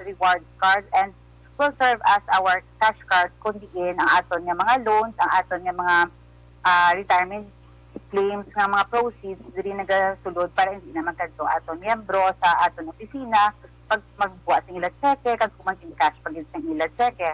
reward card and will serve as our cash card kundi ang aton nga mga loans, ang aton nga mga retirement claims nga mga proceeds diri nagasulod para hindi na magkadto aton miyembro sa aton opisina pag magbuhat ng ila cheque kag kumanting cash pag sa ila cheque.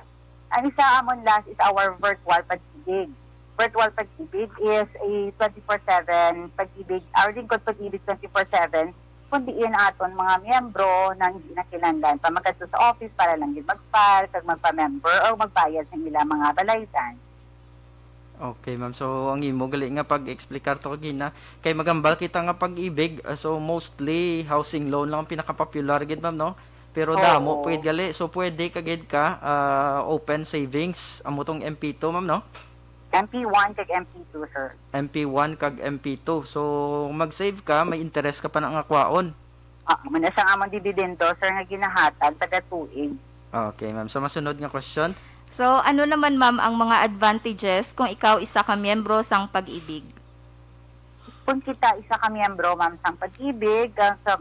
Ang isa amon last is our virtual pag-ibig. Virtual pag-ibig is a 24/7 pag-ibig, our lingkod pag-ibig 24/7 kundiin aton mga miyembro na hindi na kinahanglan pa magkadto sa office para lang gid mag-file kag magpa-member o magbayad sa ila mga balaydan. Okay, ma'am. So, ang imo gali nga pag-explikar to gina kay magambal kita nga pag-ibig. So, mostly housing loan lang ang pinaka-popular gid, ma'am, no? Pero damo pwede gali. So, pwede kagid ka open savings amo tong MP2, ma'am, no? MP1 kag MP2, sir. MP1 kag MP2. So, mag-save ka, may interest ka pa nang akwaon. Muna sa among dividendo, sir, nga ginahatag taga tuig. Okay, ma'am. So, masunod nga question. So, ano naman ma'am ang mga advantages kung ikaw isa ka miyembro sang pag-ibig? Kung kita isa ka miyembro, ma'am, sang pag-ibig, sa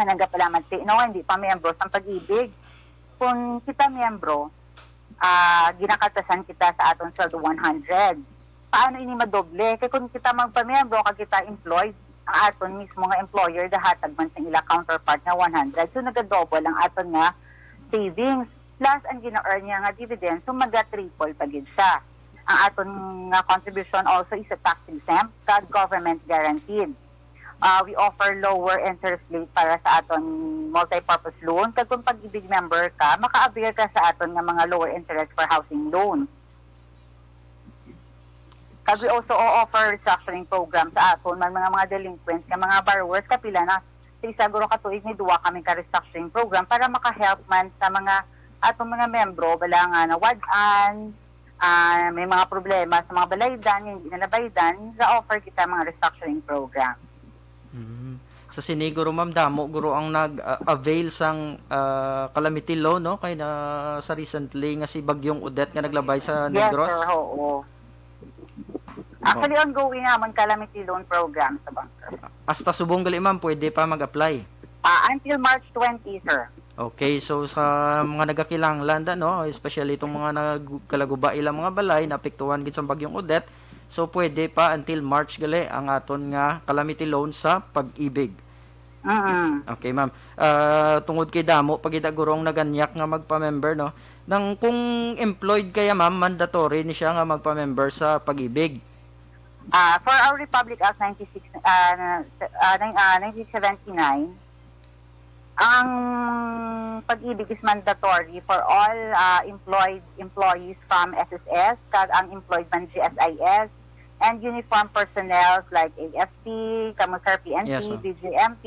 nagapalaman no, hindi pa miyembro sang pag-ibig. Kung kita miyembro, ginakatasan kita sa aton sweldo 100. Paano ini madoble? Kaya kung kita magpamiyembro, kag kita employed, ang aton mismo nga employer dahatag man sa ila counterpart na 100. So nagadouble ang aton nga savings. Plus ang gina-earn niya nga dividend, so maga-triple pagid siya. Ang aton nga contribution also is a tax exempt kag government guaranteed. We offer lower interest rate para sa aton multi-purpose loan. Kag kung pag-ibig member ka, maka-avail ka sa aton nga mga lower interest for housing loan. Kag we also offer restructuring program sa aton mga delinquents, nga mga borrowers kapila na sa isa guro ka tuig ni duwa kami ka restructuring program para maka-help man sa mga atong mga membro bala nga nawadan, may mga problema sa mga balaydan, hindi na nabaydan, sa-offer kita mga restructuring program. Sa siniguro, ma'am, damo guro ang nag-avail sang calamity loan, no? Kay na sa recently nga si Bagyong Odette nga naglabay sa Negros. Yes, sir, oo. Actually, ongoing naman calamity loan program sa banker. Hasta subong gali, ma'am, pwede pa mag-apply. Until March 20, sir. Okay, so sa mga nagakilanglan no, especially itong mga nagkalaguba ilang mga balay naapektuhan gid sa Bagyong Odette, so pwede pa until March gali ang aton nga calamity loan sa pag-ibig. Okay, ma'am. Tungod kay damo pagida gurong naganyak nga magpa-member, no, nang kung employed kaya, ma'am, mandatory ni siya nga magpa-member sa pag-ibig. For our Republic Act 1979, ang pag-ibig is mandatory for all employees from SSS, kag ang employed man GSIS, and uniform personnel like AFP, Kamusar PNP, Yes, ma'am. BJMP,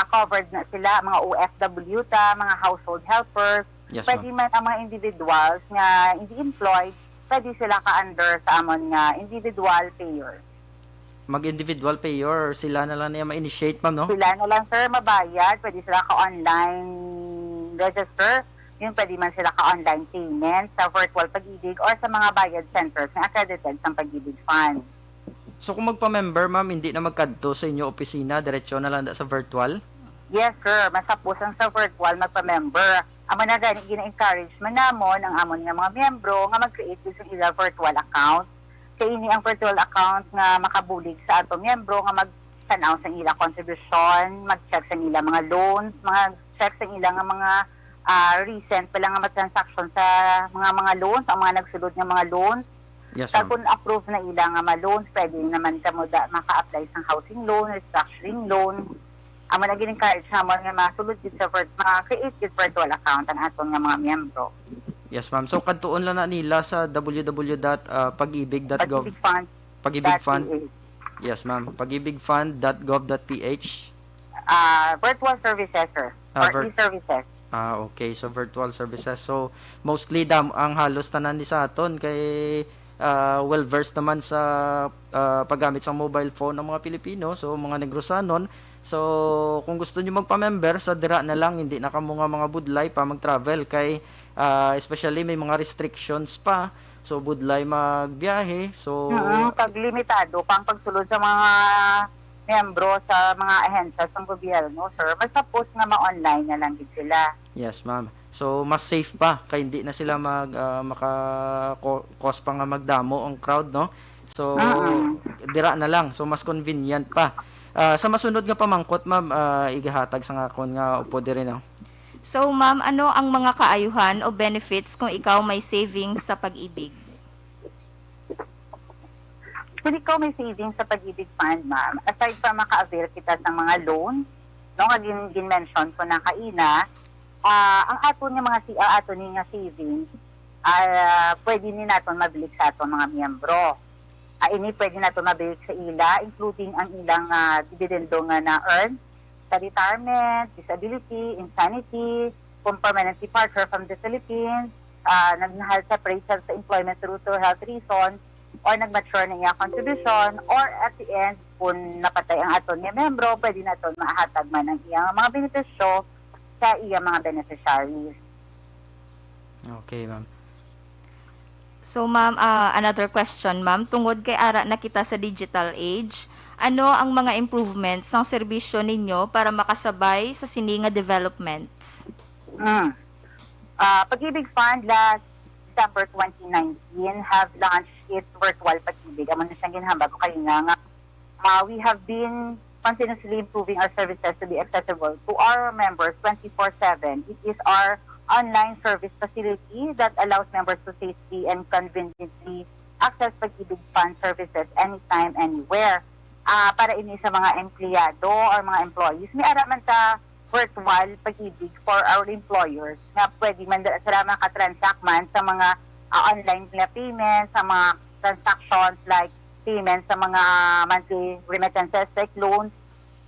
covered na sila, mga OFW mga household helpers. Yes, Pwede man ang mga individuals nga hindi employed, pwede sila ka-under sa amon nga individual payer. Mag-individual payer, sila na lang niya ma-initiate, ma'am, no? Sila na lang, sir, mabayad. Pwede sila ka-online register. Yun, pwede man sila ka-online payment sa virtual pag-ibig or sa mga bayad centers na accredited sa pag-ibig fund. So kung magpa-member, ma'am, hindi na magkadto sa inyo opisina, diretso na lang sa virtual? Yes, sir. Masapusan sa virtual magpa-member. Amo na gani, gina-encourage man namon ang amon nga mga miyembro nga mag-create sa ila virtual account. Kaya ini ang virtual account nga makabulig sa ato miyembro nga mag-tanaw sa ila contribution, mag-check sa ila mga loans, mag-check sa ila nga mga recent pa lang nga transaction sa mga loans, ang mga nagsulod nga mga loans. Yes, Kag ma'am. kung approve na ila nga mga loans, pwede naman kamo maka-apply sa housing loan, restructuring loan. Amo na gin-encourage namon nga masulod sa create virtual account ang aton nga mga miyembro. Yes, ma'am. So, kadtuon lang na nila sa www.pagibig.gov. Pag-ibig fund. Pag-ibig Fund. Yes, ma'am. pagibigfund.gov.ph. Virtual services, sir. Or e-services. Okay. So, virtual services. So, mostly ang halos tanan ni sa aton kay well-versed naman sa paggamit sa mobile phone ng mga Pilipino. So, mga Negrosanon. So, kung gusto niyo magpa-member, sa dira na lang, hindi na kamo nga mga budlay pa mag-travel kay especially may mga restrictions pa. So, budlay magbiyahe. So, Pag limitado pang pagsulod sa mga miyembro sa mga ahensya sa gobyerno, sir, mas suppose nga ma-online na lang din sila. Yes, ma'am. So, mas safe pa kaya hindi na sila maka-cause pa nga magdamo ang crowd, no? So, dira na lang. So, mas convenient pa. Sa masunod nga pamangkot, ma'am, igahatag sa ngakon nga upo diri, no? So, ma'am, ano ang mga kaayuhan o benefits kung ikaw may savings sa pag-ibig? Kung ikaw may savings sa Pag-ibig Fund, ma'am, aside from maka-avail kita ng mga loan, no, nga gin-mention ko na kaina, ang aton nga mga aton nga savings, pwede ni naton mabilik sa aton mga miyembro. Ini pwede naton mabilik sa ila, including ang ilang dividendo nga na-earn sa retirement, disability, insanity, kung permanent departure from the Philippines, nagnahal separate sa employment through to health reasons, or nag-mature na iya contribution, or at the end, kung napatay ang aton nga membro, pwede naton mahatag man ang iyang mga benepisyo sa iyang mga beneficiaries. Okay, ma'am. So, ma'am, another question, ma'am. Tungod kay ara na kita sa digital age, ano ang mga improvements ng serbisyo ninyo para makasabay sa sininga developments? Pag-ibig Fund last December 2019 have launched its virtual Pag-ibig. Amo na siyang ginhambag ko kanina nga. We have been continuously improving our services to be accessible to our members 24/7. It is our online service facility that allows members to safely and conveniently access Pag-ibig Fund services anytime, anywhere. Para ini sa mga empleyado or mga employees. May araman sa virtual Pag-ibig for our employers na pwede man sila makatransact man sa mga online na payments, sa mga transactions like payments sa mga monthly remittances like loans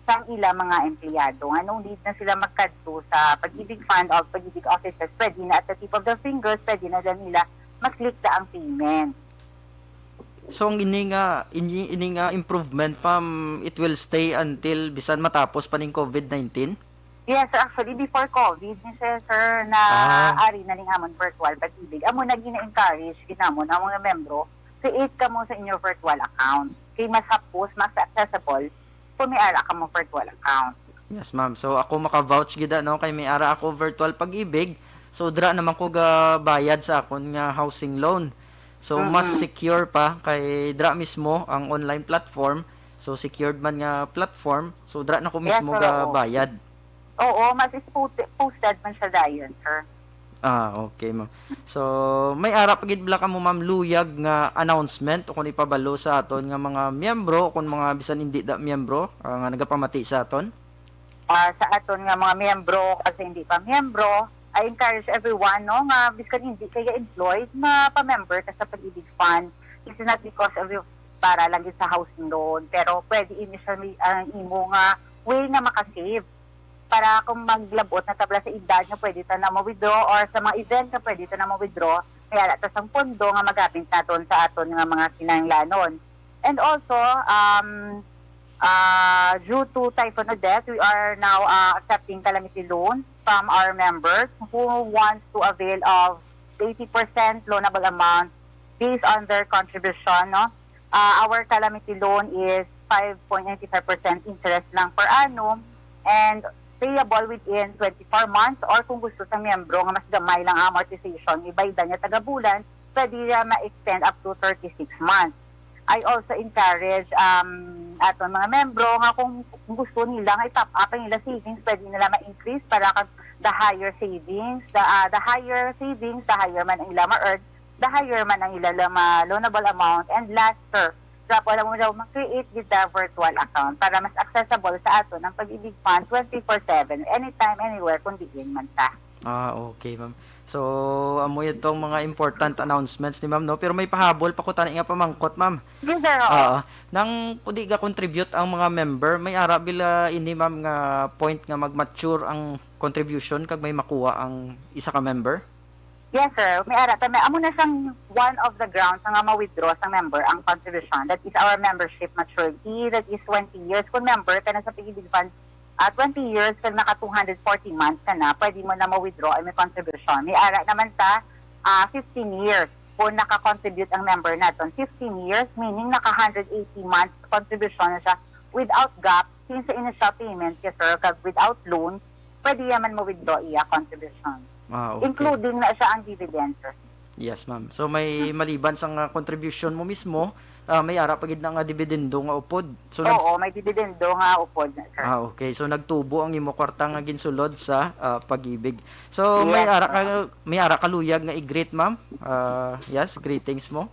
sa ilang mga empleyado. Anong need na sila magkadto sa Pag-ibig Fund o Pag-ibig offices, pwede na at the tip of the fingers, pwede na lang nila mag-click na ang payment. So, ang ini nga improvement, ma'am, it will stay until bisan matapos pa ning COVID-19? Yes, actually, before COVID, ni sir, na ari na ning amon virtual Pag-ibig. Amo na gina-encourage, ginamon ang mga membro, create ka mo sa inyo virtual account. Kay mas hapos, mas accessible, kung may ara ka mo virtual account. Yes, ma'am. So, ako maka-vouch gida, no? Kay may ara ako virtual Pag-ibig. So, dra naman ko bayad sa akon nga housing loan. So, mas secure pa kay dra mismo ang online platform. So, secured man nga platform. So, dra na ko mismo bayad. Oo, mas posted man siya dayon, sir. Okay, ma'am. So, may ara pagid bla ka mo, ma'am, luyag nga announcement o kung ipabalo sa aton nga mga miyembro o kung mga bisan hindi da miyembro nga nagapamati sa aton? Sa aton nga mga miyembro kasi hindi pa miyembro, I encourage everyone, no, nga biskan hindi kaya employed na pa-member ka sa Pag-ibig Fund. It's not because of you para lang sa housing loan, pero pwede initially imo nga way nga makasave para kung maglabot na tabla sa edad nga pwede ta na ma-withdraw or sa mga event nga pwede ta na ma-withdraw, kaya ta sang pondo nga magapit naton sa aton nga mga kinahanglanon. And also, due to Typhoon Odette, we are now accepting calamity loans from our members who wants to avail of 80% loanable amount based on their contribution. No? Our calamity loan is 5.95% interest lang per annum and payable within 24 months or kung gusto sa miyembro nga mas gamay lang ang amortization, ibayda niya taga-bulan, pwede niya ma-extend up to 36 months. I also encourage aton mga membro nga kung gusto nila nga i-top up ang nila savings, pwede nila ma-increase para the higher savings, the higher savings, the higher man ang ila ma-earn, the higher man ang ila loanable amount, and last, sir, wala mo daw mag-create with the virtual account para mas accessible sa ato ng Pag-ibig Fund 24/7, anytime, anywhere, kung diin man ta. Okay, ma'am. So, amo itong mga important announcements ni ma'am, no? Pero may pahabol pa ko tani nga pamangkot, ma'am. Yes, sir. Nang kung di ka contribute ang mga member, may ara bila ini, ma'am, nga point nga mag-mature ang contribution kag may makuha ang isa ka member? Yes, sir. May ara. Amo na siyang one of the grounds nga ma-withdraw sa member ang contribution. That is our membership maturity. That is 20 years. Kung member ka na sa Pag-ibig Fund, 20 years, kung naka 240 months ka na, pwede mo na ma-withdraw ay may contribution. May ara naman ta, 15 years kung naka-contribute ang member natin. 15 years, meaning naka 180 months contribution na siya without gap, since sa initial payment, yes sir, kag without loan, pwede yaman mo withdraw iya contribution. Okay. Including na siya ang dividend, sir. Yes, ma'am. So may maliban sa nga contribution mo mismo, may ara pagid na nga dividendo nga upod. So Oo, may dividendo nga upod na, sir. okay. So nagtubo ang imo kwarta nga ginsulod sa pag-ibig. So Yes, may ara ka luyag nga i-greet, ma'am. Yes, greetings mo.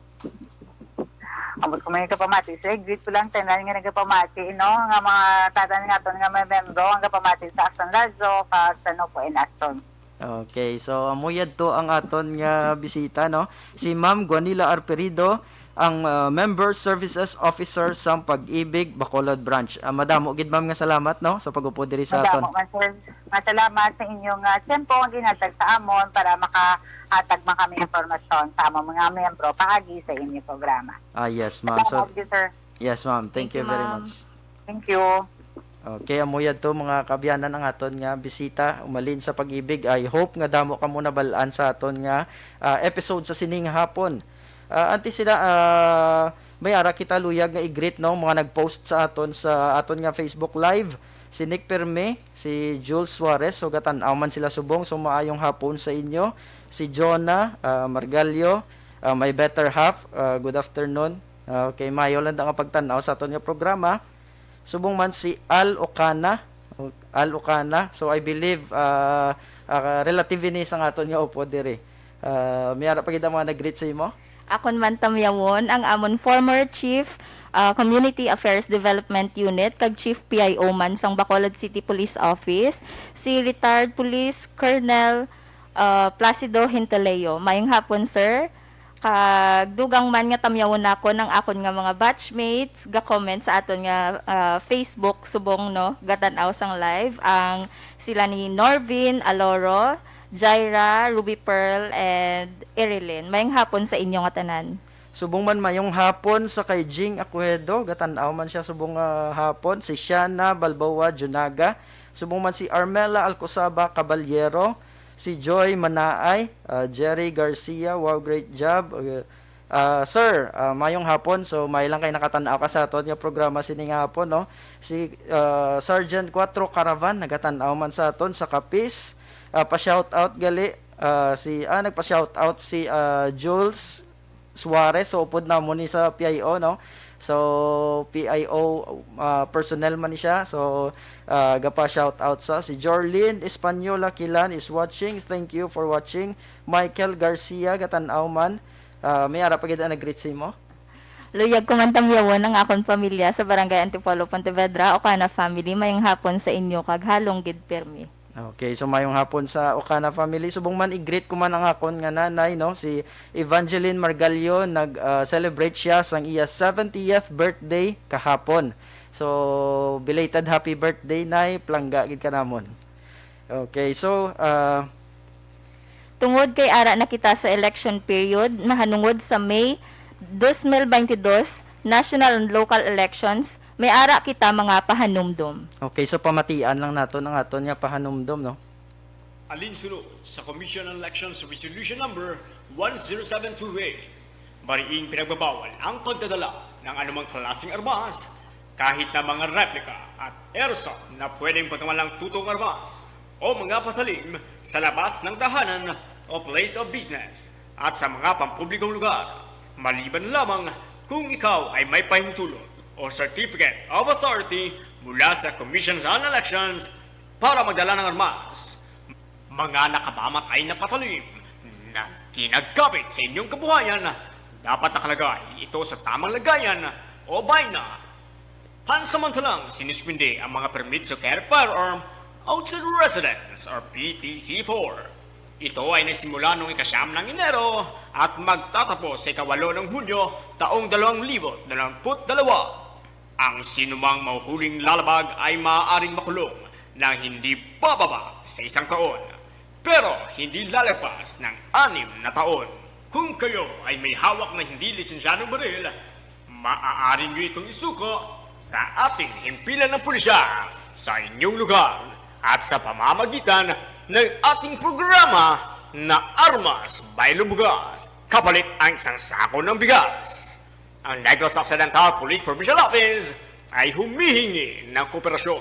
Amot ko may kapamati, sir. Greet ko lang tanan nga nagapamati, no? Nga mga tatan nga to nga may membro, ang kapamati sa Action Radyo, kag sa no po in Action. Okay, so amuyad to ang aton nga bisita, no? Si Ma'am Guanila Arperido, ang Member Services Officer sa Pag-ibig Bacolod Branch. Madamo gid ma'am nga salamat, no, sa pag-upo diri sa aton. Madamo man, sir. Masalamat sa inyong tempo ang ginhatag sa amon para makahatag man kami informasyon sa among mga membro paagi sa inyong programa. Yes, ma'am. So, Salamat, sir. yes, ma'am. Thank you very ma'am. much. Thank you. Okay, amuyad to mga kabyanan ang aton nga bisita umalin sa pag-ibig. I hope nga damo ka muna balaan sa aton nga episode sa sining hapon. Anti sila may ara kita luyag nga i-greet, no, mga nag-post sa aton nga Facebook Live. Si Nick Perme, si Jules Suarez, so gatan-aw man sila subong, so maayong hapon sa inyo. Si Jonah Margalio, my better half, good afternoon. Okay, mayo lang nga pagtan-aw sa aton nga programa. Subong man si Al Ocana. So I believe relative ni sa aton nga upo diri. May ara pagid mga nag-greet sa imo? Akon man tamyawon ang amon former Chief Community Affairs Development Unit kag Chief PIO man sang Bacolod City Police Office, si retired Police Colonel Placido Hintaleo. Mayong hapon, sir. Kag dugang man nga tamyawon nako ng akon nga mga batchmates ga comment sa aton nga Facebook subong, no, gatan-aw sang live ang sila ni Norvin Aloro, Jaira, Ruby Pearl, and Erilyn. Mayong hapon sa inyo nga tanan. Subong man mayong hapon sa kay Jing Aquedo, gatan-aw man siya subong hapon. Si Shana Balboa Junaga, subong man si Armela Alcosaba Caballero, si Joy Manaay, Jerry Garcia, wow, great job. Sir, mayong hapon, so may lang kay nakatan-aw ka sa aton nga programa sining hapon, no. Si Sergeant 4 Caravan nagatan-aw man sa aton sa Kapis. Pa-shout out gali nagpa-shout out si Jules Suarez, so upod na mo ni sa PIO, no. So PIO personnel man ni siya, so gapa shout out sa si Jorlyn Espanyola Kilan is watching, thank you for watching. Michael Garcia gatan-aw man, may ara pagid na greet sa imo. Luyag ko man tamyawon ang akon pamilya sa Barangay Antipolo, Pontevedra, Ocana family. Mayong hapon sa inyo kag halong gid permi. Okay, so mayong hapon sa Ocana family. Subong man i-greet ko man ang akon nga nanay, no, si Evangeline Margalio, nag-celebrate siya sang iya 70th birthday kahapon. So belated happy birthday, nay, plangga gid ka namon. Okay, so Tungod kay ara na kita sa election period nahanungod sa May 2022 national and local elections, may ara kita mga pahanumdom. okay, so pamatian lang nato ng aton nga pahanumdom, no. Alinsunod sa Commission on Elections Resolution Number 10728, mariing pinagbabawal ang pagdadala ng anumang klaseng armas, kahit na mga replika at airsoft na pwedeng pagkamalang tutong armas o mga patalim sa labas ng tahanan o place of business at sa mga pampublikong lugar, maliban lamang kung ikaw ay may pahintulot o Certificate of Authority mula sa Commission on Elections para magdala ng armas. Mga nakapamatay na patalim na kinagkapit sa inyong kabuhayan, dapat nakalagay ito sa tamang lagayan o bayna. Pansamantalang sinuspindi ang mga permits to carry firearm outside residence or PTC-4. Ito ay nagsimula noong ika-9 ng Enero at magtatapos sa ika-8 ng Hunyo taong 2022. Ang sinumang mahuhuling lalabag ay maaaring makulong ng hindi bababa sa 1 taon, pero hindi lalapas ng 6 na taon. Kung kayo ay may hawak na hindi lisensyadong baril, maaari nyo itong isuko sa ating himpilan ng pulisya sa inyong lugar at sa pamamagitan ng ating programa na Armas by Lubugas, kapalit ang isang sako ng bigas. Ang Negros Occidental Police Provincial Office, ay humihingi ng kooperasyon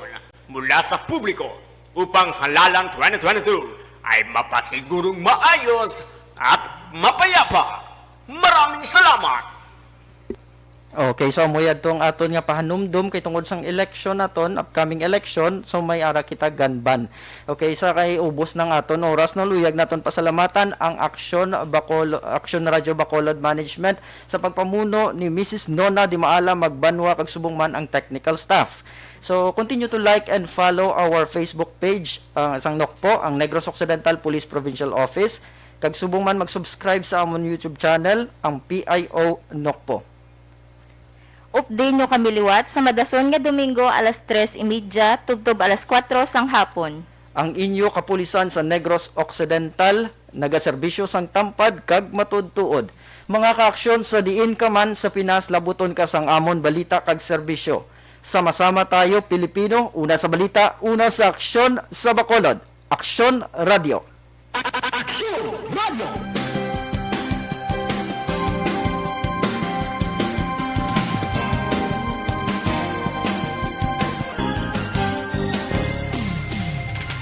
mula sa publiko upang halalang 2022 ay mapasigurong maayos at mapayapa. Maraming salamat! Okay, so amuyad tong aton nga pahanumdum kay tungod sang election naton, upcoming election, so may ara kita ganban. Okay, sa kay ubos ng aton oras no luyag naton pasalamatan ang Action Radio Bacolod Management sa pagpamuno ni Mrs. Nona Di Maala Magbanwa kag subong man ang technical staff. So continue to like and follow our Facebook page, sang NOCPO, ang Negros Occidental Police Provincial Office, kag subong man mag-subscribe sa amon YouTube channel, ang PIO NOCPO. Update nyo kami liwat sa madason nga Domingo alas 3:30 tubtob alas 4 sang hapon. Ang inyo kapulisan sa Negros Occidental nagaserbisyo sang tampad kag matudtuod. Mga kaaksyon sa diin ka man sa Pinas, labuton ka sang amon balita kag serbisyo. Sama-sama tayo Pilipino, una sa balita, una sa aksyon sa Bacolod. Aksyon Radio. Action Radio!